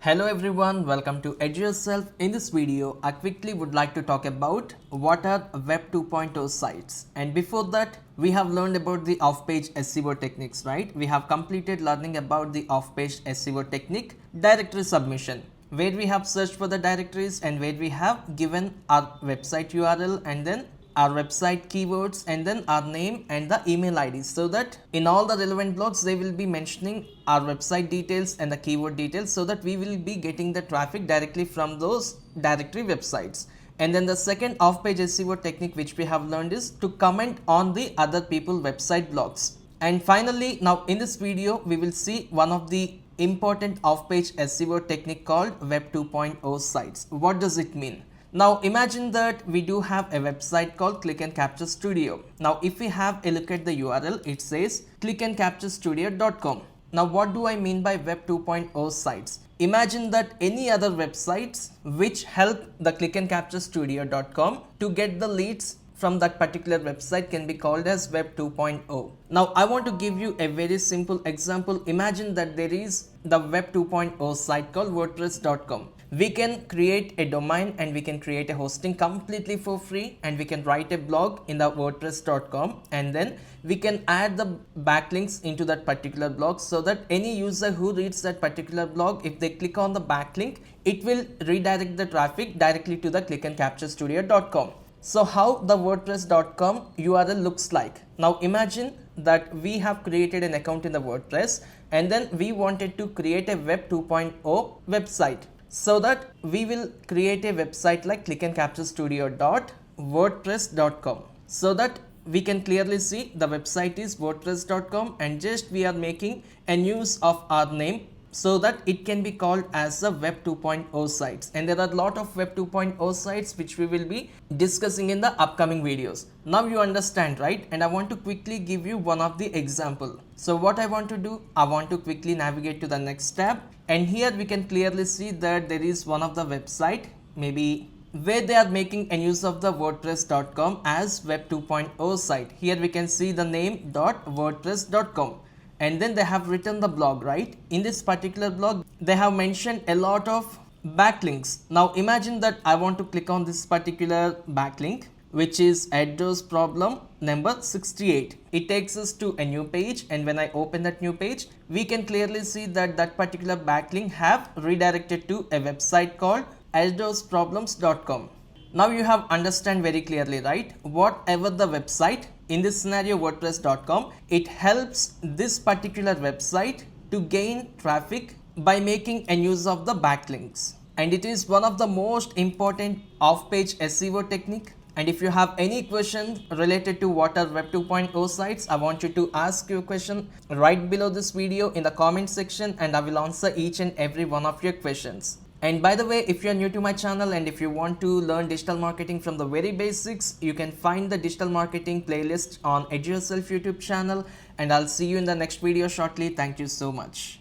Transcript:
Hello everyone, welcome to Edurself. In this video, I quickly would like to talk about what are Web 2.0 sites. And before that, we have learned about the off-page SEO techniques, right? We have completed learning about the off-page SEO technique, directory submission, where we have searched for the directories and where we have given our website URL and then our website keywords and then our name and the email ID, so that in all the relevant blogs they will be mentioning our website details and the keyword details, so that we will be getting the traffic directly from those directory websites. And then the second off-page SEO technique which we have learned is to comment on the other people website blogs. And finally, now in this video we will see one of the important off-page SEO technique called Web 2.0 sites. What does it mean? Now imagine that we do have a website called Click and Capture Studio. Now if we have a look at the URL, it says clickandcapturestudio.com. Now what do I mean by Web 2.0 sites? Imagine that any other websites which help the clickandcapturestudio.com to get the leads from that particular website can be called as Web 2.0. Now I want to give you a very simple example. Imagine that there is the Web 2.0 site called WordPress.com. We can create a domain and we can create a hosting completely for free, and we can write a blog in the WordPress.com, and then we can add the backlinks into that particular blog, so that any user who reads that particular blog, if they click on the backlink, it will redirect the traffic directly to the clickandcapturestudio.com. So how the WordPress.com URL looks like? Now imagine that we have created an account in the WordPress and then we wanted to create a Web 2.0 website. So that we will create a website like clickandcapturestudio.wordpress.com, so that we can clearly see the website is wordpress.com, and just we are making a use of our name so that it can be called as a Web 2.0 sites. And there are a lot of Web 2.0 sites which we will be discussing in the upcoming videos. Now you understand, right? And I want to quickly give you one of the example. So what I want to do, I want to quickly navigate to the next tab, and here we can clearly see that there is one of the website maybe where they are making a use of the WordPress.com as Web 2.0 site. Here we can see the name .wordpress.com. And then they have written the blog, right? In this particular blog, they have mentioned a lot of backlinks. Now imagine that I want to click on this particular backlink, which is address problem number 68. It takes us to a new page, and when I open that new page, we can clearly see that that particular backlink have redirected to a website called addressproblems.com. Now you have understand very clearly, right? Whatever the website, in this scenario WordPress.com, it helps this particular website to gain traffic by making a use of the backlinks. And it is one of the most important off-page SEO technique. And if you have any question related to what are Web 2.0 sites, I want you to ask your question right below this video in the comment section, and I will answer each and every one of your questions. And by the way, if you are new to my channel and if you want to learn digital marketing from the very basics, you can find the digital marketing playlist on Edurself YouTube channel, and I'll see you in the next video shortly. Thank you so much.